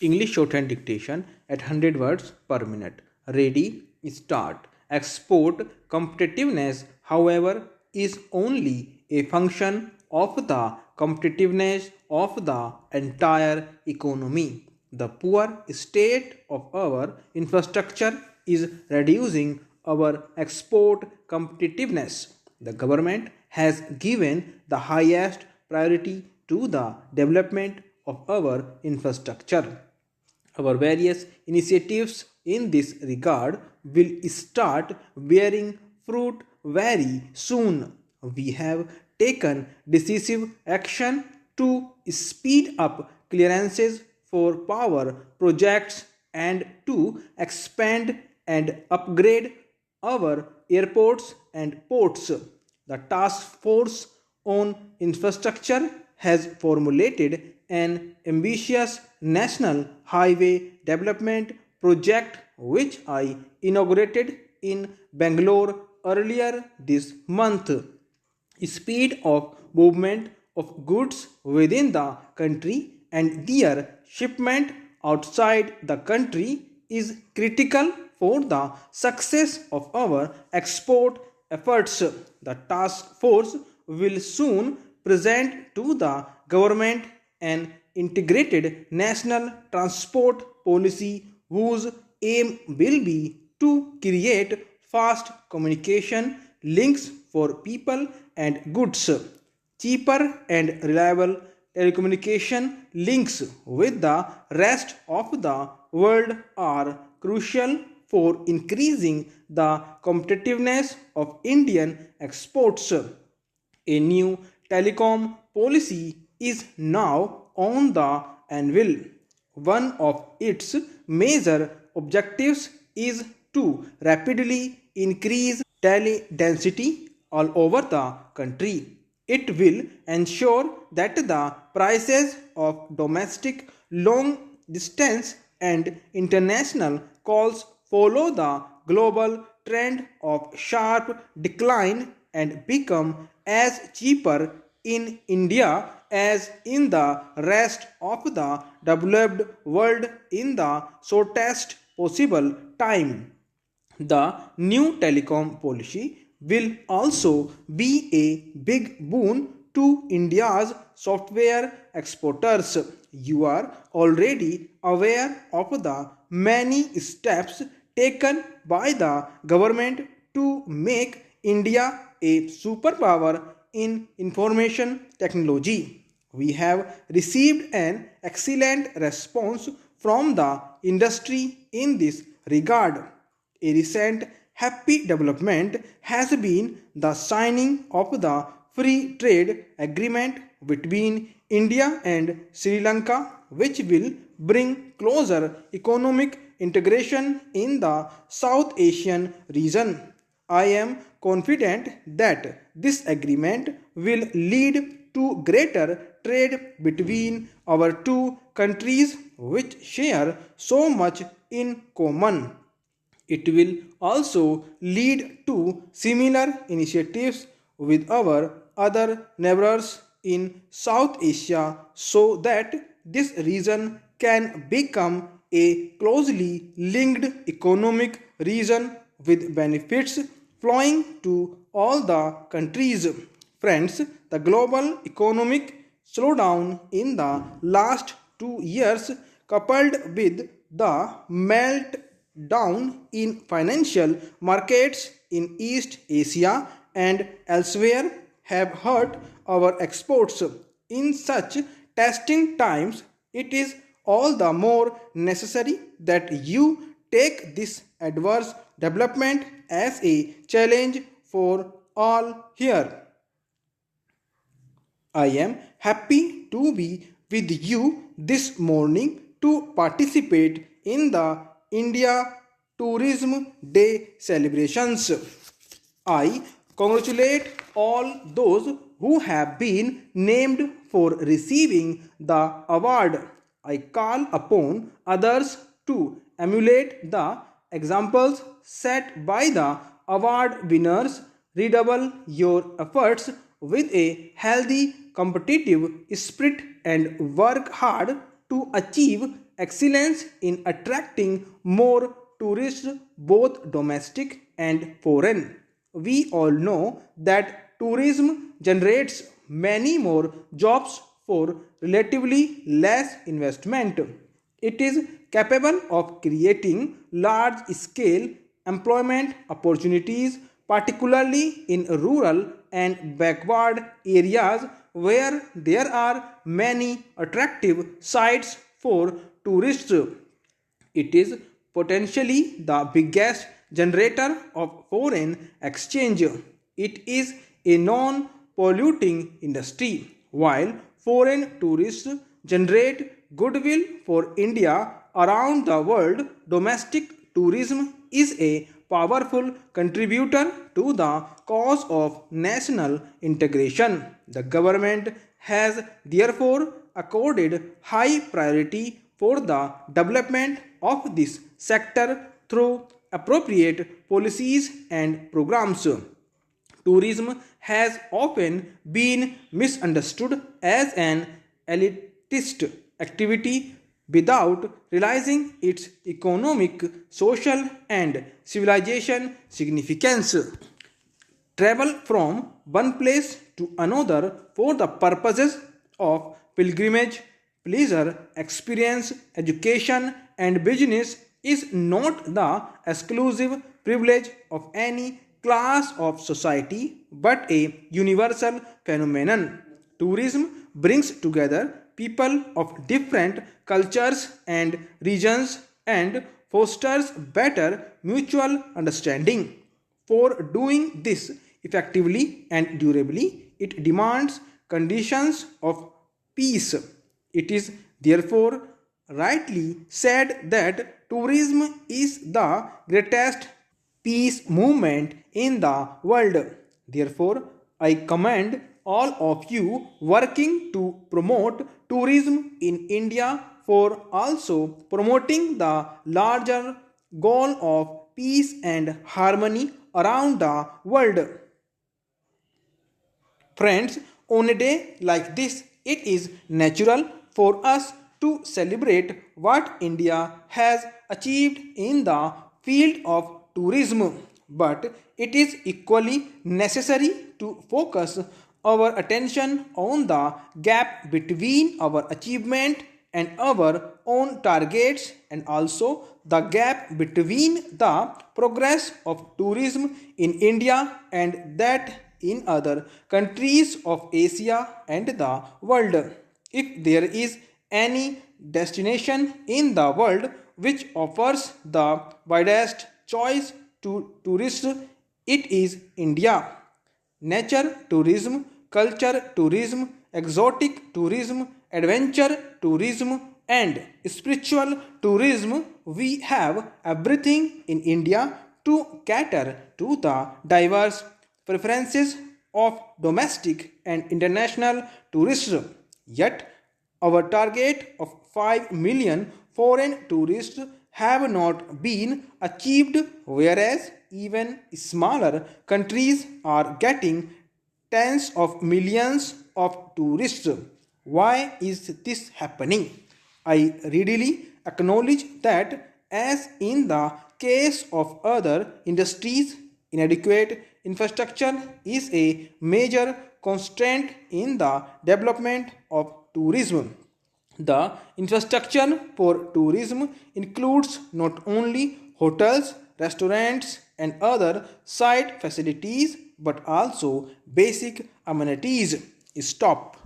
English shorthand dictation at 100 words per minute. Ready, start. Export competitiveness, however, is only a function of the competitiveness of the entire economy. The poor state of our infrastructure is reducing our export competitiveness. The government has given the highest priority to the development of our infrastructure. Our various initiatives in this regard will start bearing fruit very soon. We have taken decisive action to speed up clearances for power projects and to expand and upgrade our airports and ports. The task force on infrastructure has formulated an ambitious national highway development project which I inaugurated in Bangalore earlier this month. Speed of movement of goods within the country and their shipment outside the country is critical for the success of our export efforts. The task force will soon present to the government an integrated national transport policy whose aim will be to create fast communication links for people and goods, cheaper and reliable telecommunication links with the rest of the world are crucial for increasing the competitiveness of Indian exports. A new telecom policy is now on the anvil. One of its major objectives is to rapidly increase tele density all over the country. It will ensure that the prices of domestic long distance and international calls follow the global trend of sharp decline and become as cheaper in India as in the rest of the developed world in the shortest possible time. The new telecom policy will also be a big boon to India's software exporters. You are already aware of the many steps taken by the government to make India a superpower in information technology. We have received an excellent response from the industry in this regard. A recent happy development has been the signing of the free trade agreement between India and Sri Lanka, which will bring closer economic integration in the South Asian region. I am confident that this agreement will lead to greater trade between our two countries, which share so much in common. It will also lead to similar initiatives with our other neighbors in South Asia so that this region can become a closely linked economic region with benefits flowing to all the countries. Friends, the global economic slowdown in the last 2 years, coupled with the meltdown in financial markets in East Asia and elsewhere, have hurt our exports. In such testing times, it is all the more necessary that you take this adverse development as a challenge for all here. I am happy to be with you this morning to participate in the India Tourism Day celebrations. I congratulate all those who have been named for receiving the award. I call upon others to emulate the examples set by the award winners. Redouble your efforts with a healthy competitive spirit and work hard to achieve excellence in attracting more tourists, both domestic and foreign. We all know that tourism generates many more jobs for relatively less investment. It is capable of creating large scale employment opportunities, particularly in rural and backward areas where there are many attractive sites for tourists. It is potentially the biggest generator of foreign exchange. It is a non polluting industry. While foreign tourists generate goodwill for India around the world, domestic tourism is a powerful contributor to the cause of national integration. The government has therefore accorded high priority for the development of this sector through appropriate policies and programs. Tourism has often been misunderstood as an elitist activity without realizing its economic, social, and civilization significance. Travel from one place to another for the purposes of pilgrimage, pleasure, experience, education, and business is not the exclusive privilege of any class of society but a universal phenomenon. Tourism brings together people of different cultures and regions and fosters better mutual understanding. For doing this effectively and durably, it demands conditions of peace. It is therefore rightly said that tourism is the greatest peace movement in the world. Therefore, I commend all of you working to promote tourism in India for also promoting the larger goal of peace and harmony around the world. Friends, on a day like this, it is natural for us to celebrate what India has achieved in the field of tourism, but it is equally necessary to focus our attention on the gap between our achievement and our own targets, and also the gap between the progress of tourism in India and that in other countries of Asia and the world. If there is any destination in the world which offers the widest choice to tourists, it is India. Nature tourism, culture tourism, exotic tourism, adventure tourism, and spiritual tourism. We have everything in India to cater to the diverse preferences of domestic and international tourists. Yet, our target of 5 million foreign tourists have not been achieved, whereas even smaller countries are getting tens of millions of tourists. Why is this happening? I readily acknowledge that, as in the case of other industries, inadequate infrastructure is a major constraint in the development of tourism. The infrastructure for tourism includes not only hotels, restaurants, and other site facilities but also basic amenities. Stop.